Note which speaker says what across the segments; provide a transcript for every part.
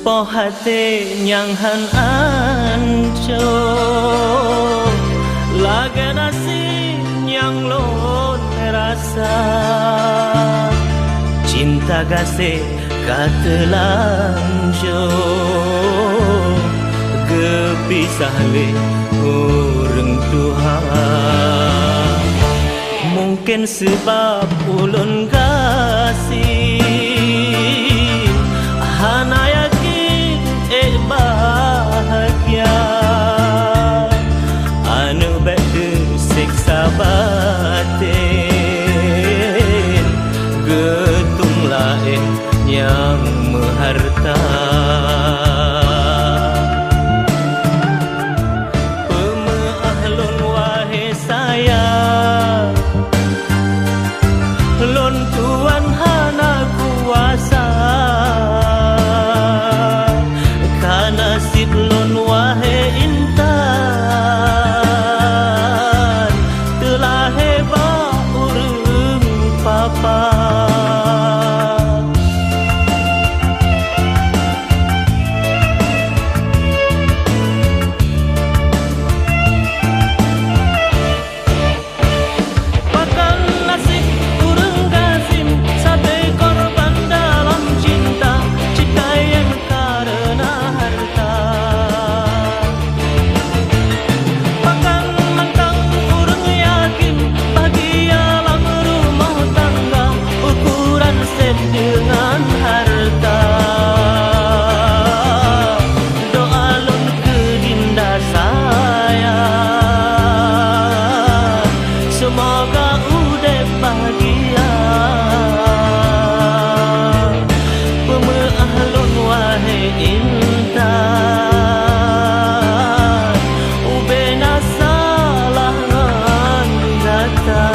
Speaker 1: po hati nyang han ancur lagi nasi nyang lon rasa cinta kasih kata lanjut kepisah le orang Tuhan mungkin sebab ulun kasih hana yakin bahagia anu beda siksa batin getung lain yang meharta pemeahlun wahai sayang lon tuan hana kuasa karena nasib lon wahai intan telah hebat urung papa dengan harta doa lon ke dinda saya semoga udep bahagia pemeahlun wahai intan ubena salah nyata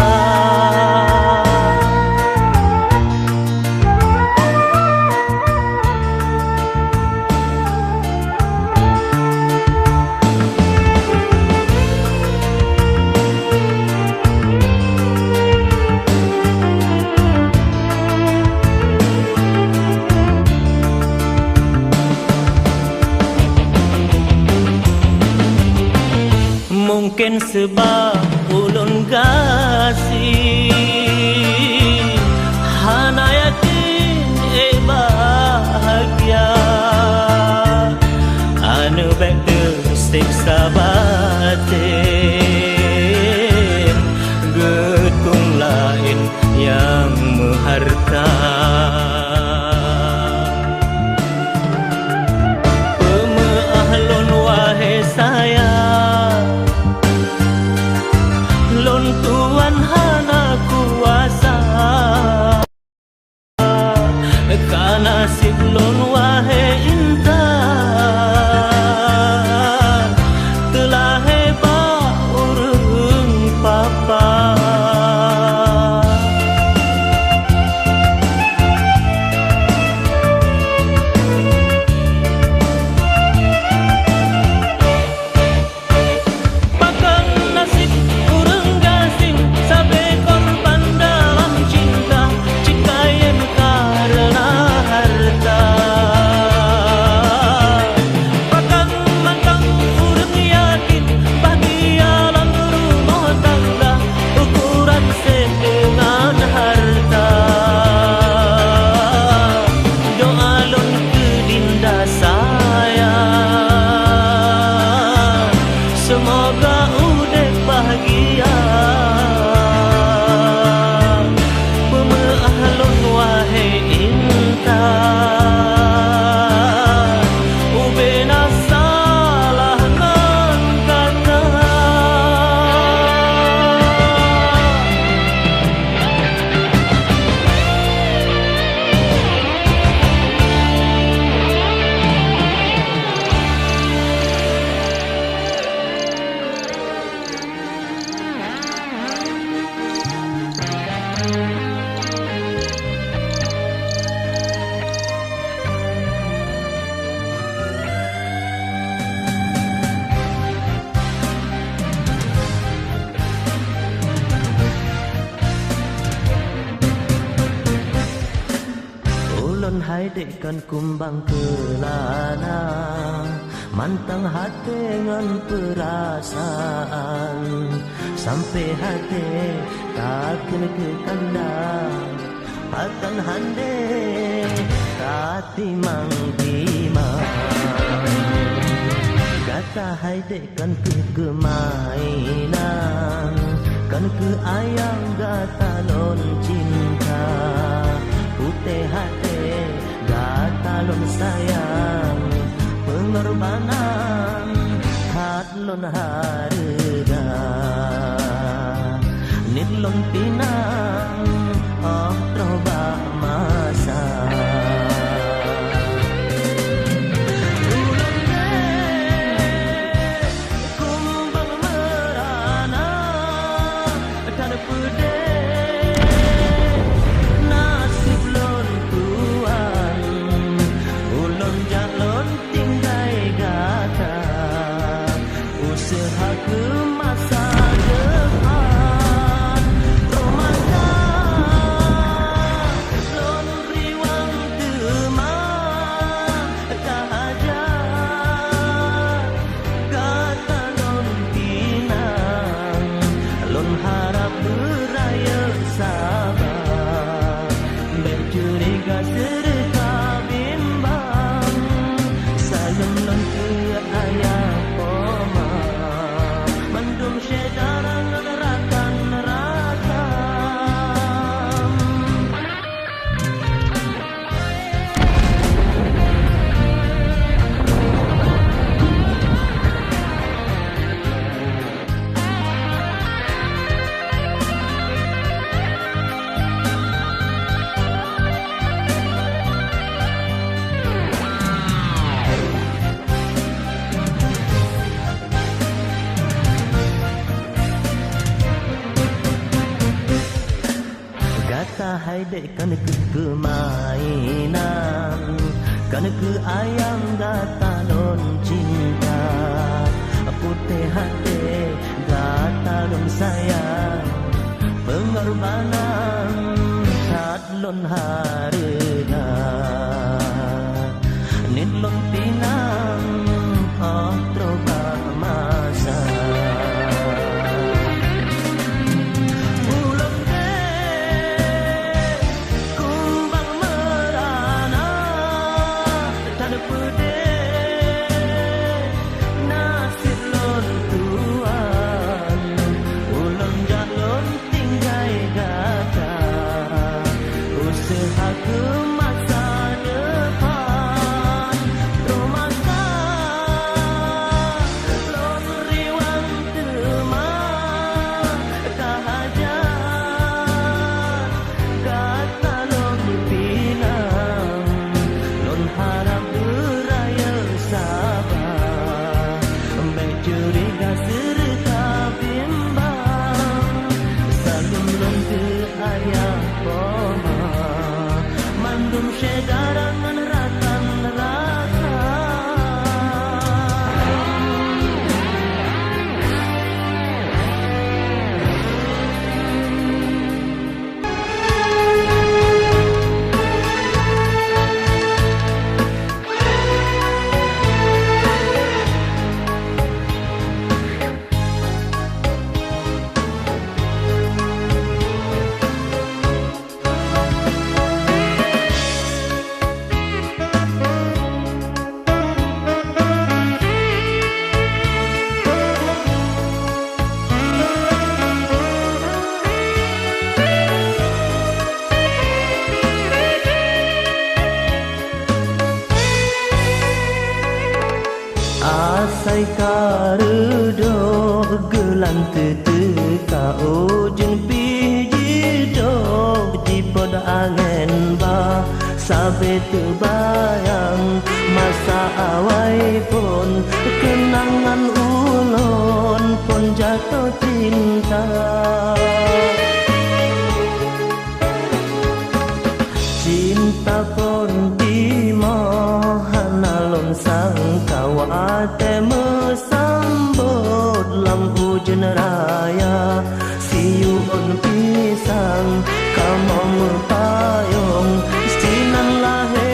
Speaker 1: mungkin sebab ulun kasih hana yakin bahagia anu beda siksa batin getung lain yang meharta pemeahlun wahai sayang lon tuan hana kuasa karena nasib lon wahai intan telah hebat urung papa lon hai dekan kumbang kelana mantang hati dengan perasaan sampai hati tak kena ke kandang akan hande tatimang timang kata hai dekan ke kemainan kan ke ayang gata lon cinta putih hati gata lon sayang pengorbanan hat lon harga nit lon pinang oh troba masa hai dek kan ke kemainan kan ke ayang gata lon cinta putih hati gata lon sayang pengorbanan kat lon harga nit lon pinang oh troba masa asai karudo gelan tetu ka ujung piji dog di pod angin ba sabe terbayang masa awai pun kenangan ulon pun jatuh cinta cinta pun di mohanalon sang kawate mesambut lam hujan raya siun pisang kamu payung sinan lahir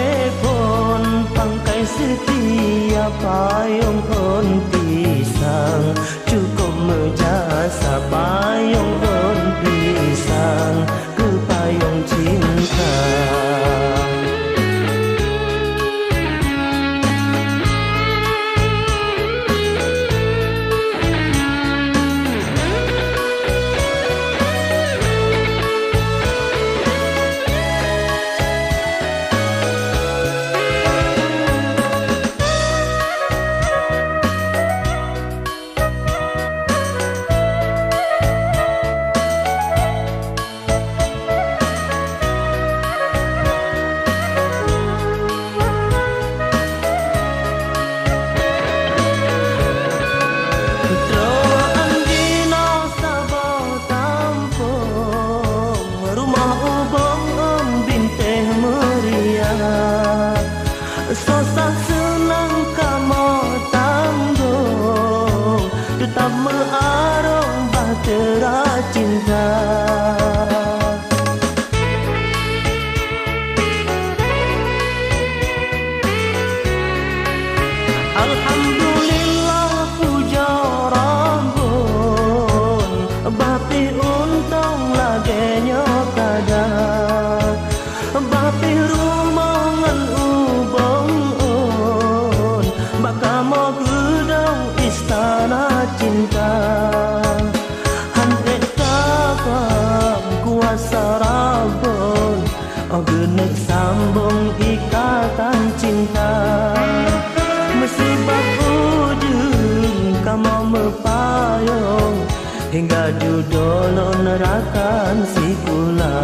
Speaker 1: sikula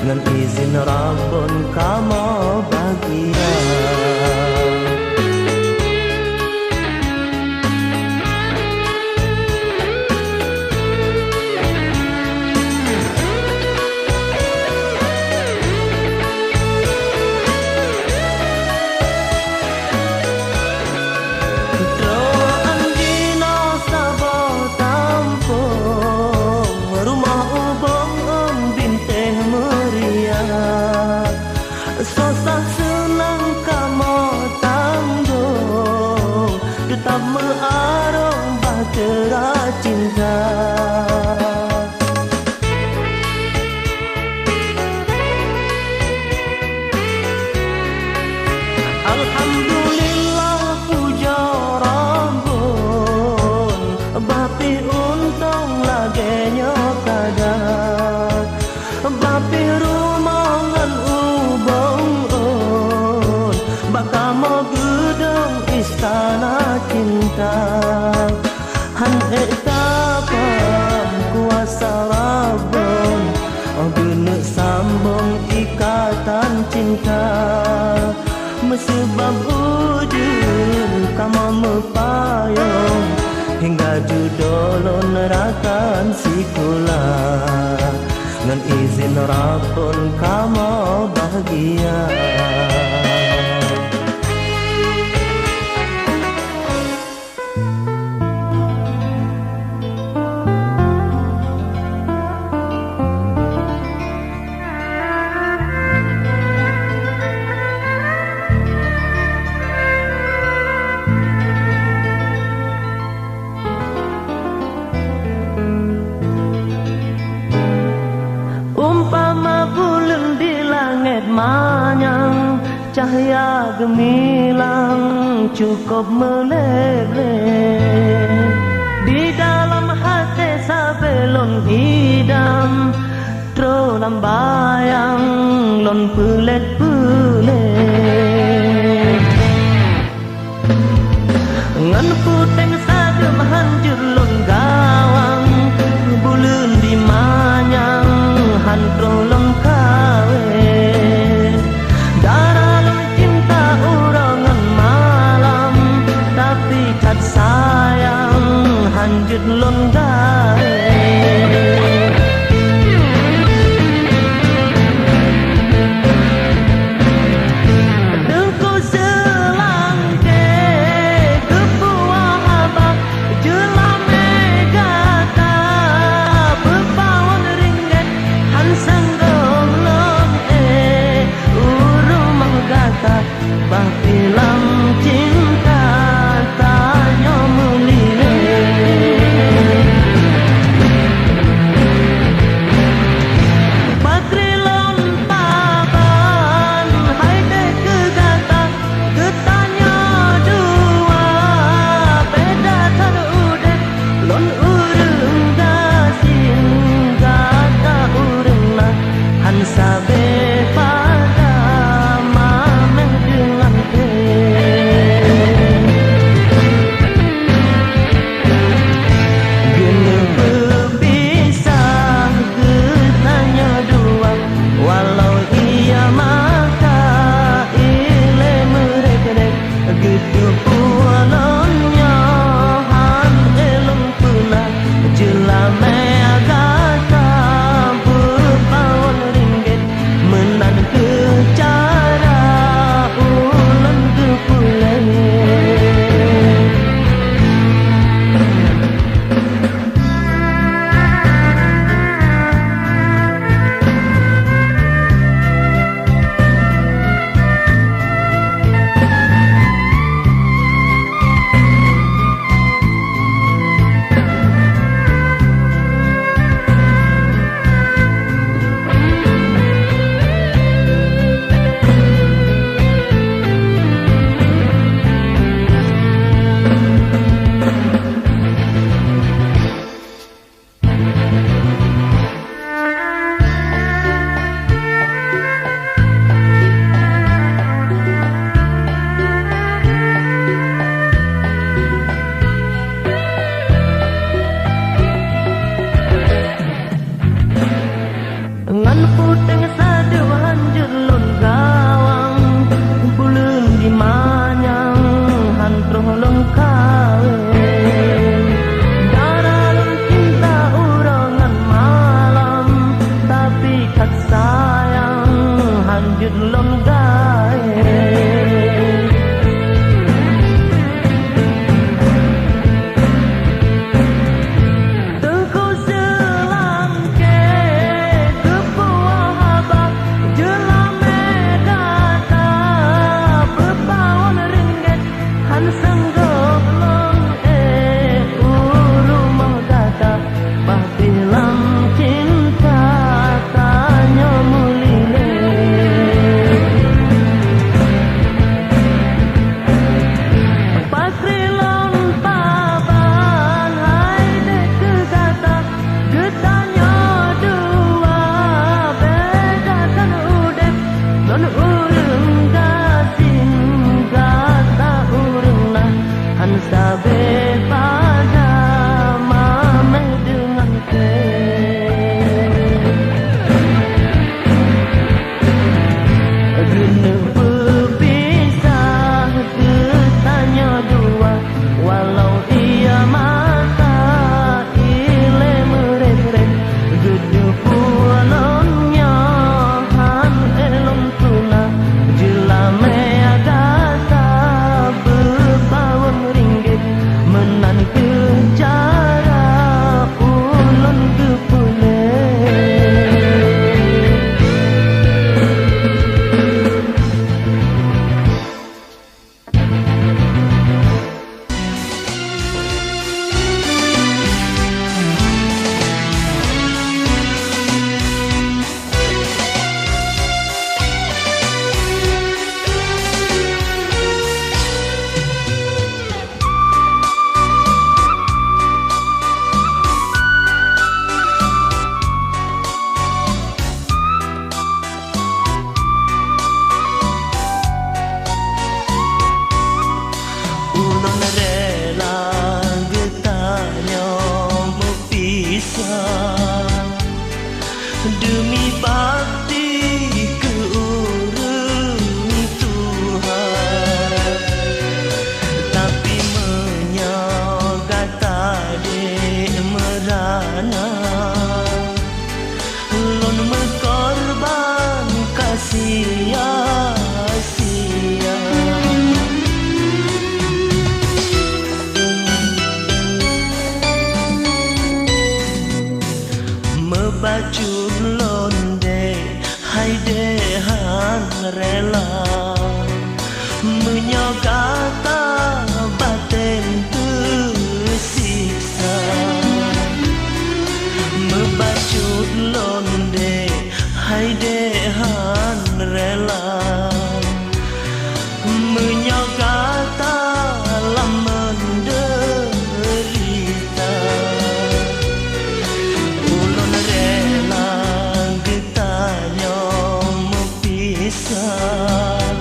Speaker 1: ngan izin Rabbon kamo bahagia. Sosah senang kamu tanggung tetap mengarung bahtera cinta. Alhamdulillah puja Rabbun bapi untung lagenya kadang bapi rumangan bakamo gedung istana cinta han etapam kuasa Rabbon guna sambung ikatan cinta mesebab ujung kamo mepayung hingga judolon rakan sikula ngan izin Rabbon kamo bahagia. Umpama bulan di langit manyang, cahaya gemilang cukup meleleh. Di dalam hati sabelon idam, trolam bayang lon pulet-pulet. Ngan puteng sagem hancur lon gawang, bulan di manyang trolam kawe dalam cinta urangan malam tapi kat sayang hanjut londae dengku selangke kebuah abang ngan puteng sadu hanjur lon gawang buleun di manyang hantroh lon kawin darah lon cinta urangan malam tapi kat sayang hanjur lon gawe demi bakti ke urang Tuhan tapi menyogat tadi merana lon mekorban kasih sia mebajur londe hai dehan rela menyogata batin tersiksa mebajur londe hai dehan rela menyogata laman derita ulun rela getanya mepisah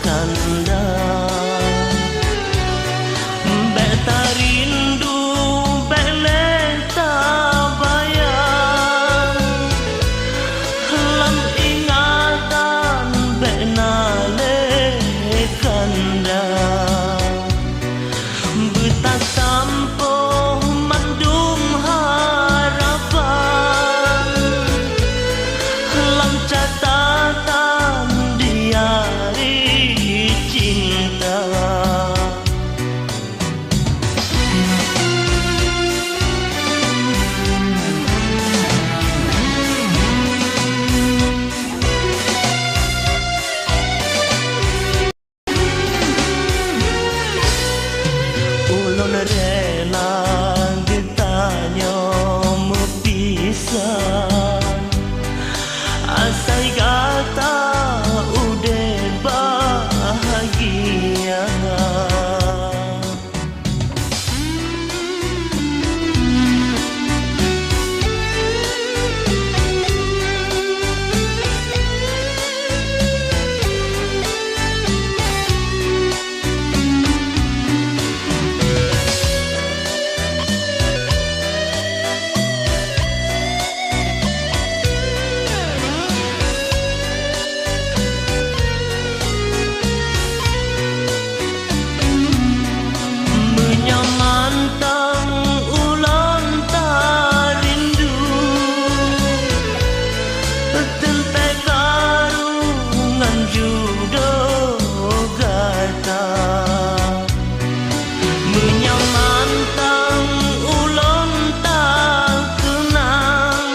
Speaker 1: kanda beta rindu beleta bayang lam ingatan benale kanda betak sampo mandum harapan lam catatan diari cinta. Ulun rela ditanya mepisah asai kata udah bahagia. Menyamantang ulang tak rindu tentai karungan judo gata. Menyamantang ulang tak kenang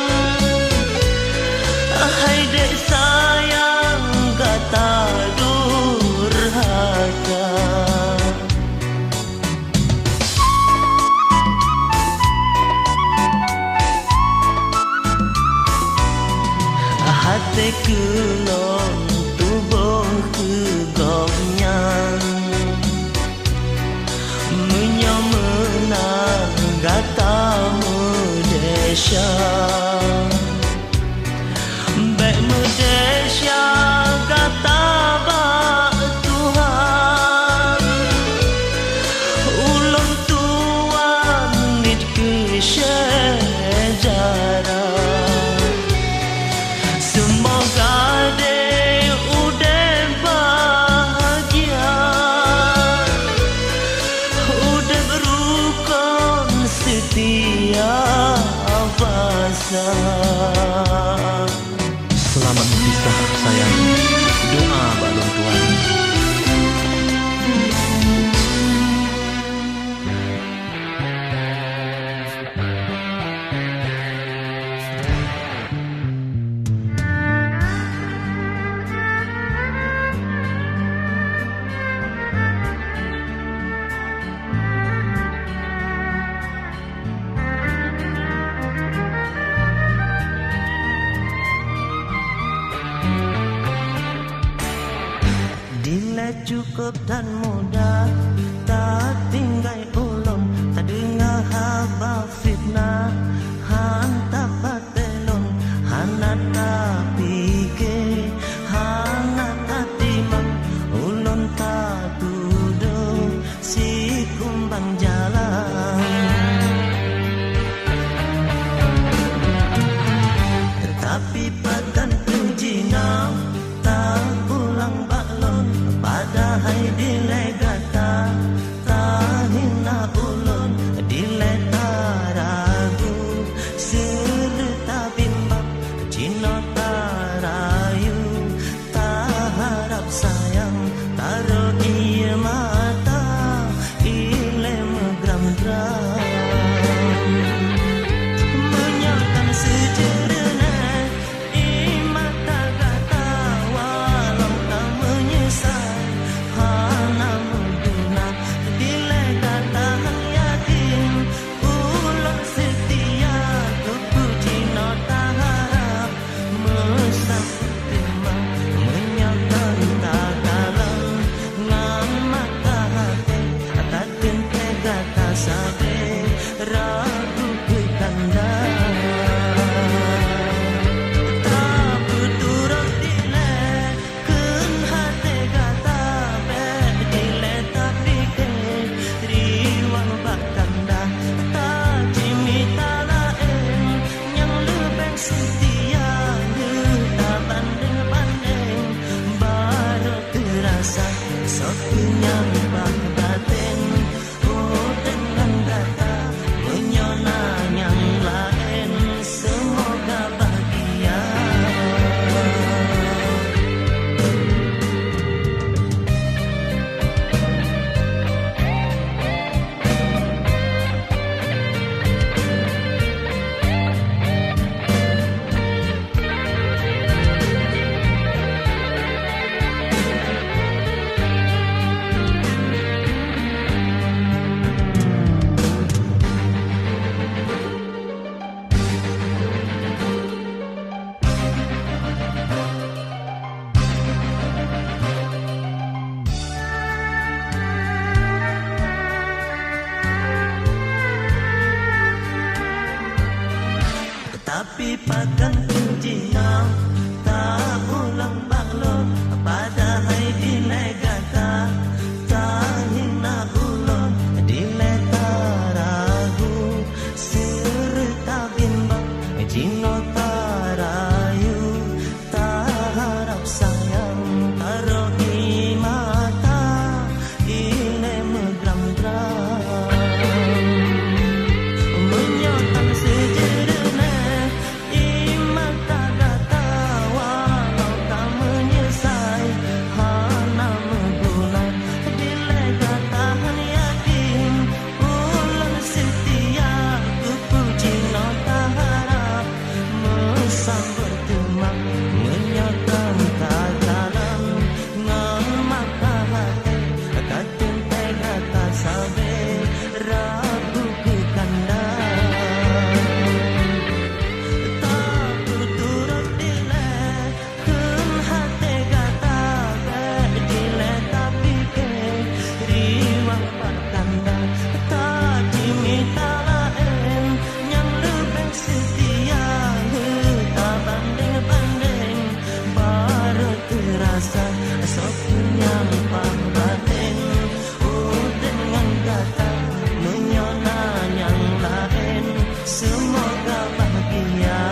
Speaker 1: hai dek sayang kata durhaka. Hati kulon tubuh kegomnyang menyamenan gata mudesya baik mudesya kata bak Tuhan ulun tuan nid ke sejarah. Semoga dek udah bahagia, udah berukun setia basa.
Speaker 2: Selamat berpisah sayang, doa balon tuan.
Speaker 1: Dile cukup dan mudah, tak tinggal ulun, tak dengar haba fitnah, hantar patelun, hanat tak fikir, hanat tak timang, ulun tak tuduh si kumbang jalan. Tetapi padan pujina tak pulang balon pada hai dile gata tak hina ulun dile tak ragu Sopinyang batin, oh dengan kata menyona yang lain, semoga bahagia. Tapi pakan kunjina tak ulang baklon, padahal dinegata tak hina ulon, dileta ragu serta bimbang, jino tarayu tak harap sayang, taruh di mata ile megram-gram menyotan sejernih. Sopinyang batin, oh dengan kata menyona yang lain, semoga bahagia.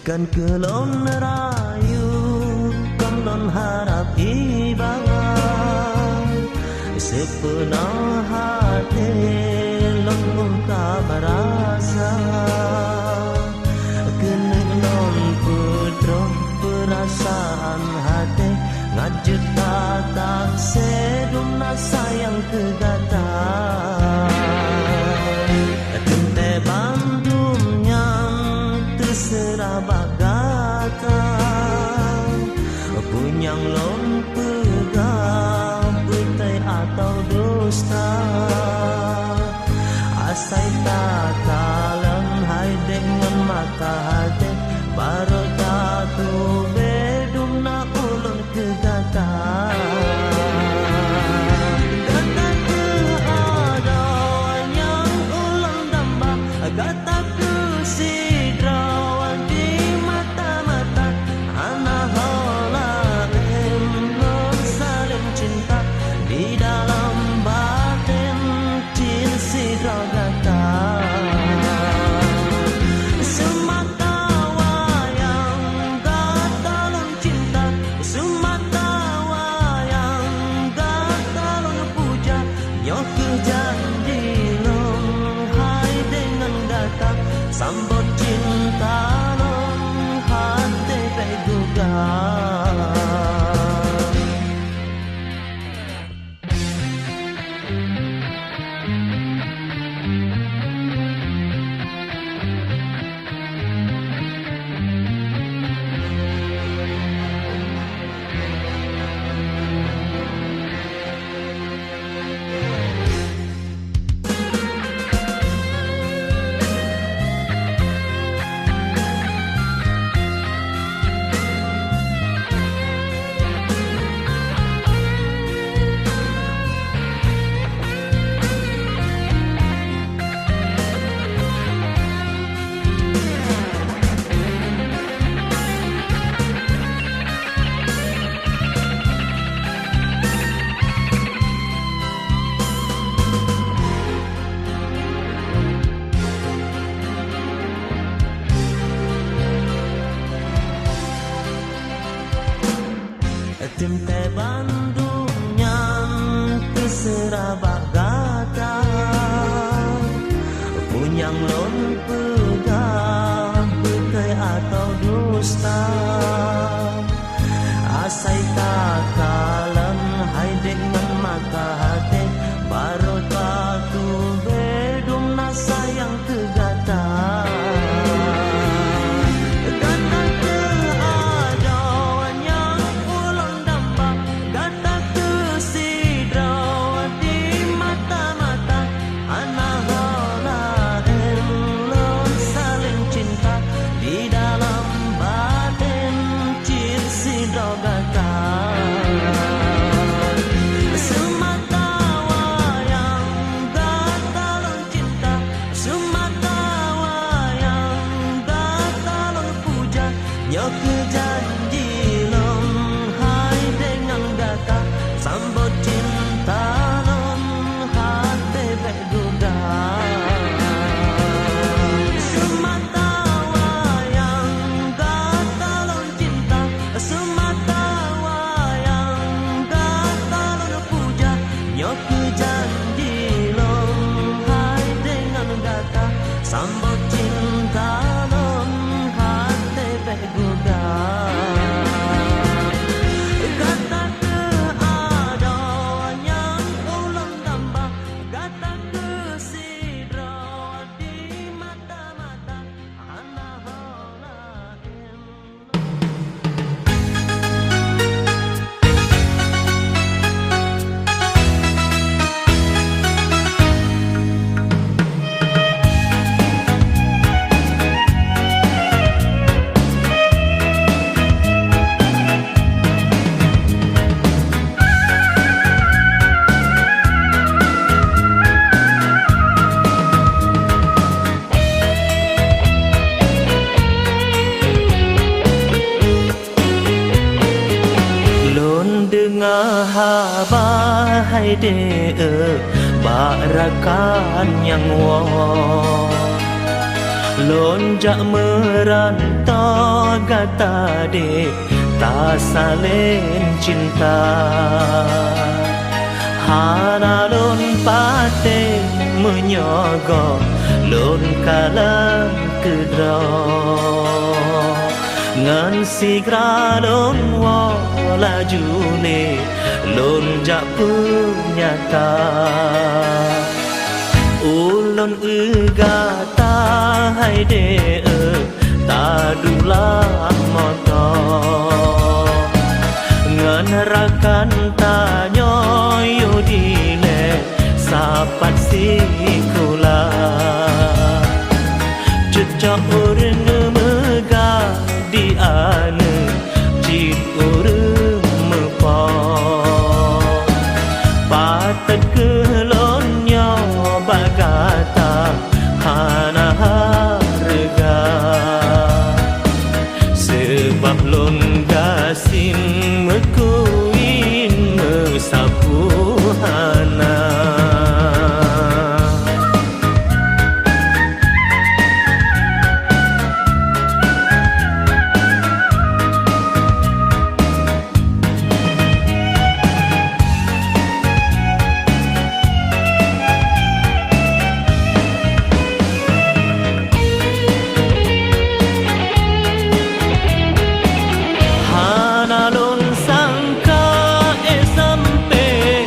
Speaker 1: Kan kelon rayu, kelon harap ibangan, sepenuh hati lon muka berasa, kena lon pedrom perasaan hati, ngajut tak seduna sayang kegata. Tente bandumnya terserah bagata, punyang lon pegang betai atau dusta, asai tak kalem hai dengan mata hati, baru tak tu bedum nak ulun kegata. Kataku si drawan di mata-mata, anak hola non saling cinta di dalam batin cil si dragata. Tim teh Bandung yang terserah bagata punyang lon pegang betai atau dusta asai tak kalem hai dengan mata hati baru tu bedum nasa yang kegata sambut cinta non hati beguda kata ke ada yang ulang tambah kata ke sidra di mata-mata anak lain. Dengar haba hai de barakan yang wo lonjak merantau gata de tak salin cinta hana lon pate menyogo lon kalang kedra ngan sigra lon wo laju ne lon jak punyata ulon gata hai de ta dulang moto ngan rakan ta nyoyo dile sapat sikula jejak urang mega di ane jit urang mepa patet kelonnya bagata hana harga sebab lon gasin mekuin mesapu hana sampai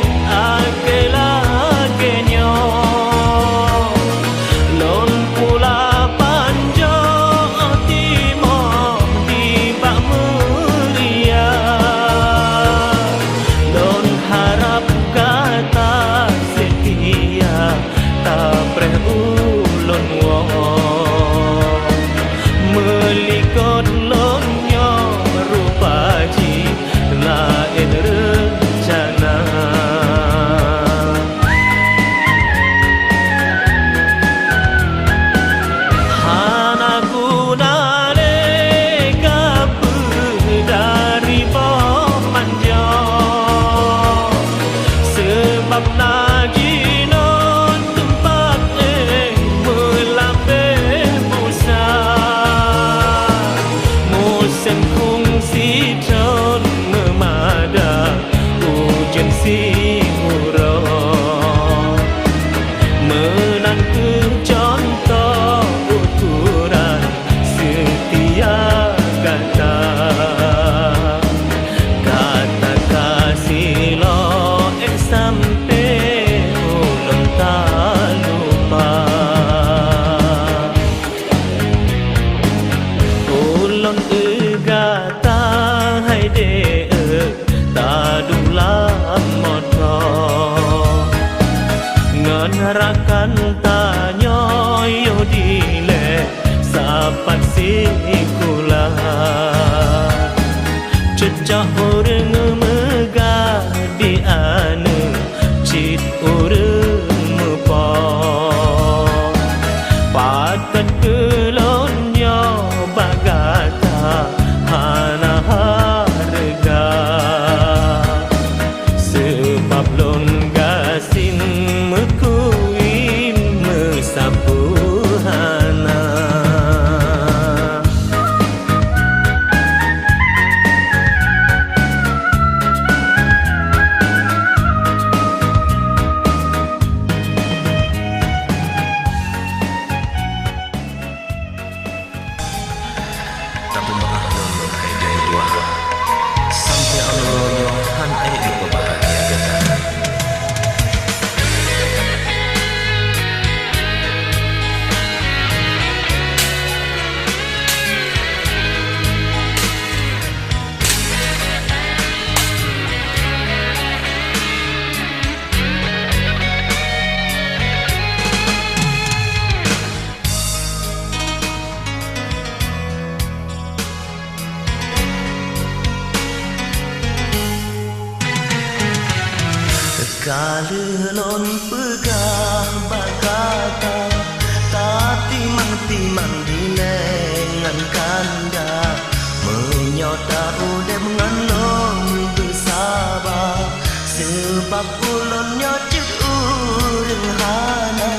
Speaker 1: cah urang megah di anu cit urang mepa pakat kelonnya bagata hana harga sebab lon gasin mekuin mesapuhana.
Speaker 2: Tapi maaf lolo hai dai dua sampai Allah han ai lupa bahagia gata.
Speaker 1: Kalelon pegah bagata tapi mang dilengan kanda menyota udah mengalong bersabar sebab ulon nyocit urang hana.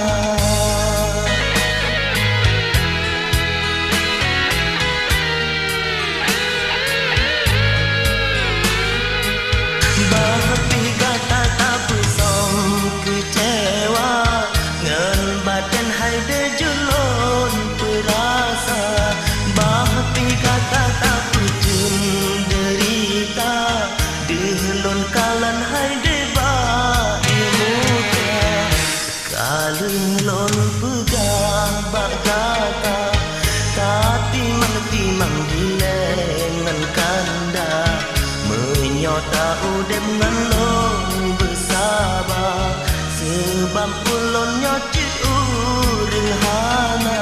Speaker 1: Kalelon pegah bagata tapi mang dilengan kanda menyota udah mengalong bersabar sebab ulon nyocit urang hana.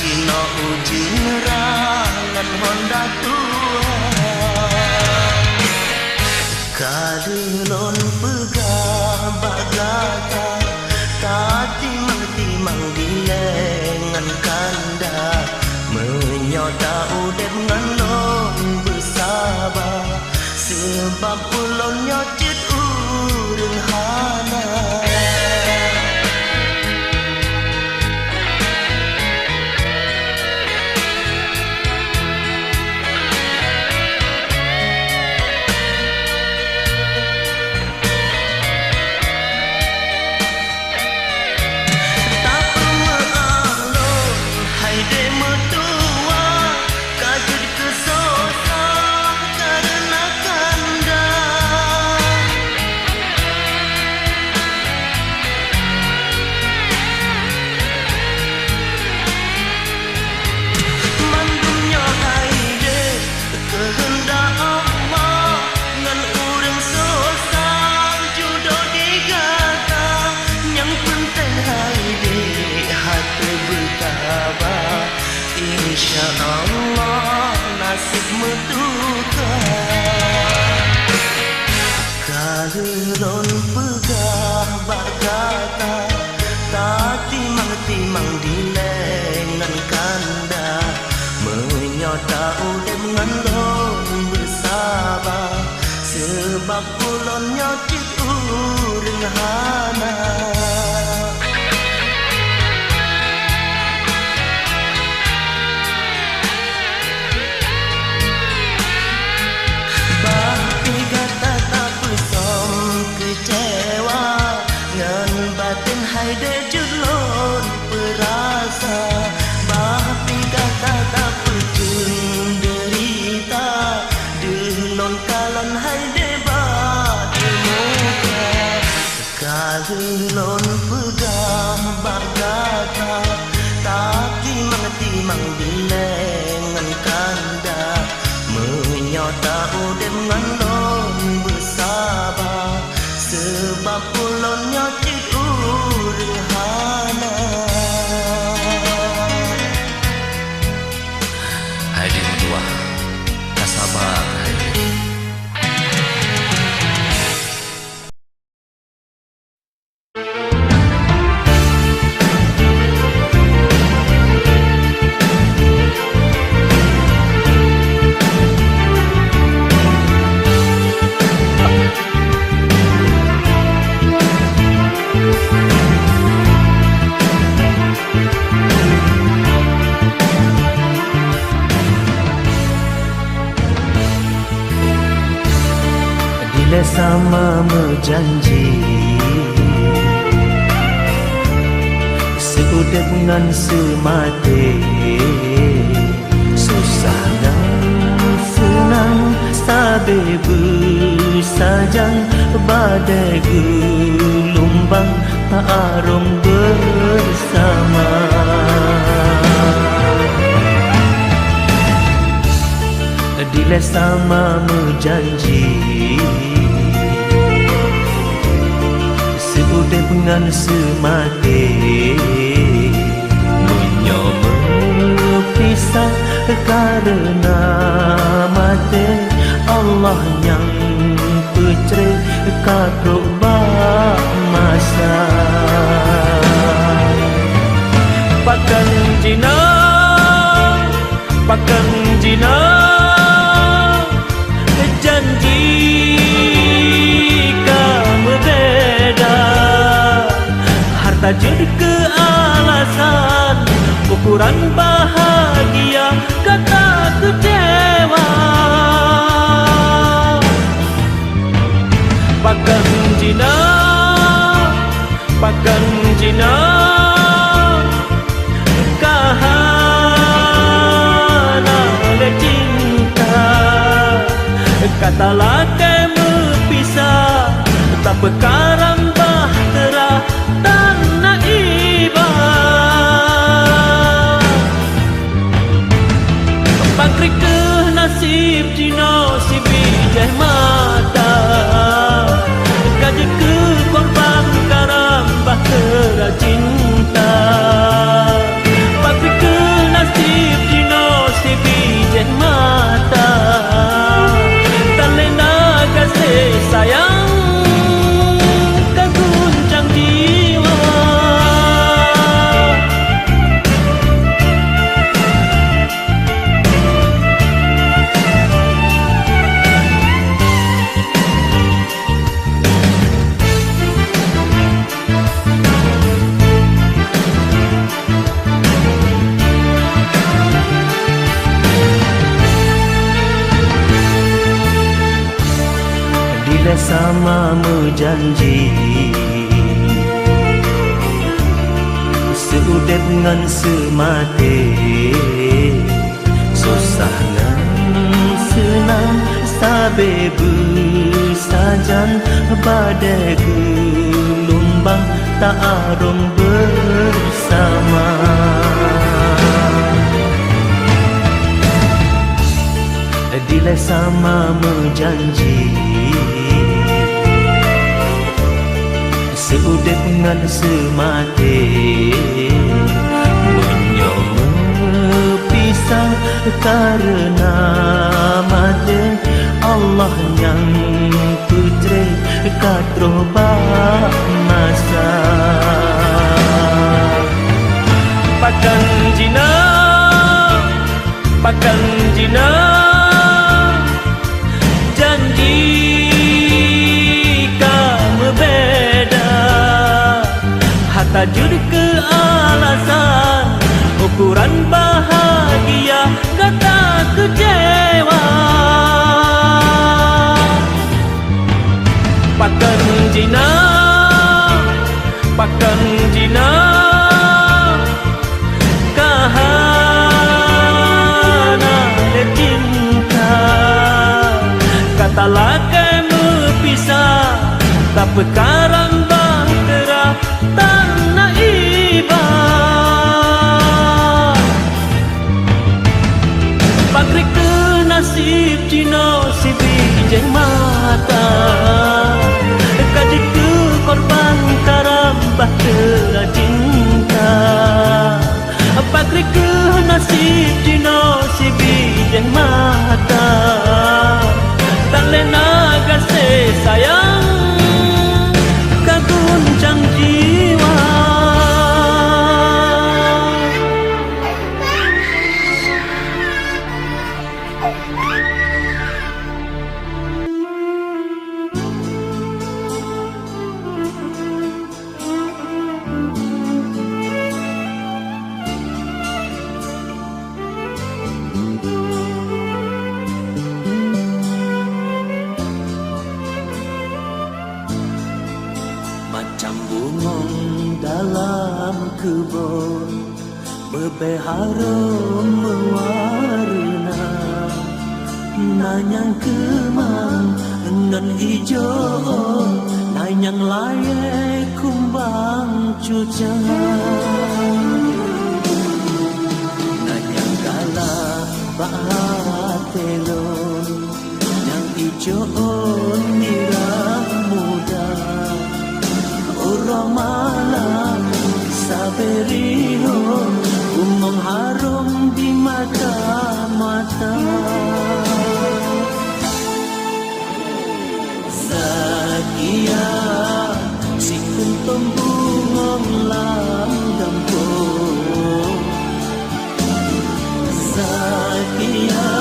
Speaker 1: Jino ujin rangan honda tua kalelon pegah bagata tapi mang dilengan kanda menyota udah mengalong bersabar sebab ulon nyocit urang hana. Insya Allah nasib meduka kalelon pegah bagata tapi mang dilengan kanda menyota udah mengalong bersabar sebab ulon nyocit urang hana. hai de julon perasa bahpi kata tak pecun derita delon kalon hai de ba muka kalon pegang bagata tapi mengerti mang bilengan kanda menyota udem ngalon bersabar sebab ulon nyocit urhana
Speaker 2: hai di dua tak sabar hai
Speaker 1: bila sama berjanji seudep ngan semati susah dan senang sabe bersajang badai gelombang tak arung bersama bila sama berjanji seudep ngan semati menyoba pisah karena mati Allah yang putre katrubah masa pakan jina janji kamu beda harta jadi kealasan ukuran bahagia kata kecewa pakan jina kahana le cinta katalah kamu pisah tak perkara bahtera tanah iba pangkrik ke nasib jino si bijah mata gaji ke korban karam bahtera cinta pangkrik ke nasib jino si bijah mata sayang keguncang jiwa bila sama berjanji seudep ngan semati susah ngan senang sabe bersajan badai gelombang tak arung bersama bila sama berjanji seudep ngan semati menyoba pisah karena mati Allah yang putre katrubah masa pakan jina janji kamu beda harta jadi kealasan ukuran bahagia kata kecewa pakan jina talakai mepisah, tak perkarang bahtera tanah iba. Pakrik ke nasib Cino si bijeng mata, kaji ke korban karam bahtera cinta. Pakrik ke nasib Cino si bijeng mata, tak lena kasih sayang kaguncang jiwa. Macam bungong dalam kebun, berbeharum mewarna, nanyang kemang nan hijau, nanyang layak kumbang cuca, nanyang galah bahatelon, yang hijau nirah muda. Orang malam saberiho, umong harum di mata-mata. Sakia si kuntum bungong langgam. Sakia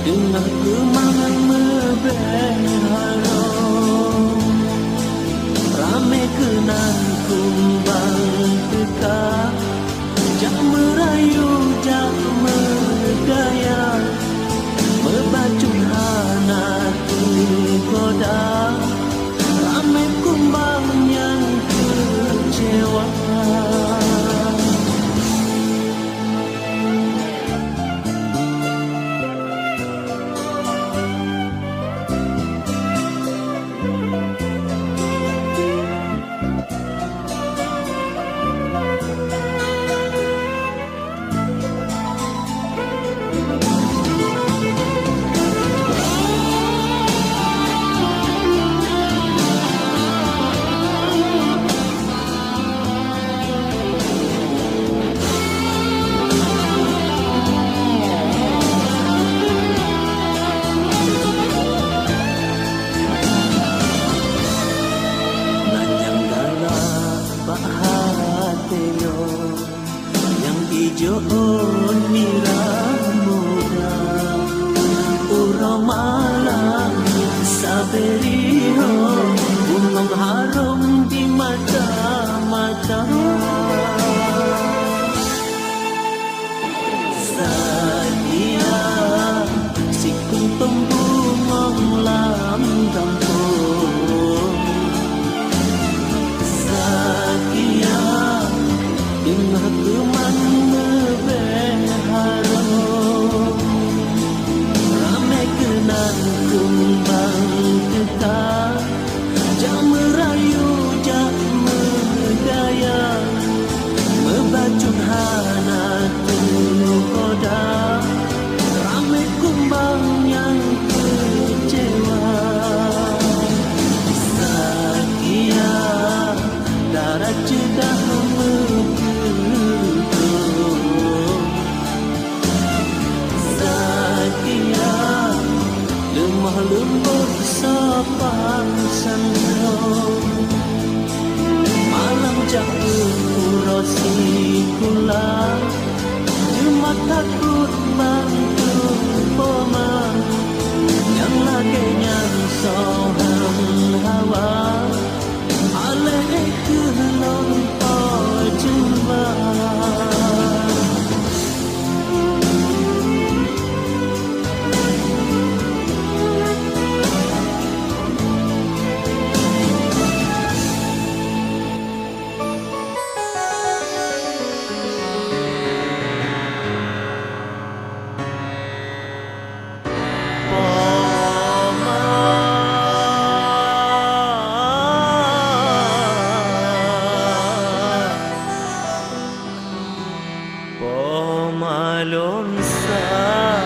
Speaker 1: dengan kemangan mebeharum, rame kenang kumbang teka, jak merayu jak megaya, membacung hana tergoda, rame kumbang yang kecewa. Hijau nirah muda, urang malam saberiho, umong harum di mata-mata. Sadia si kuntum bungong langgam. Sadia dengan teman malon sa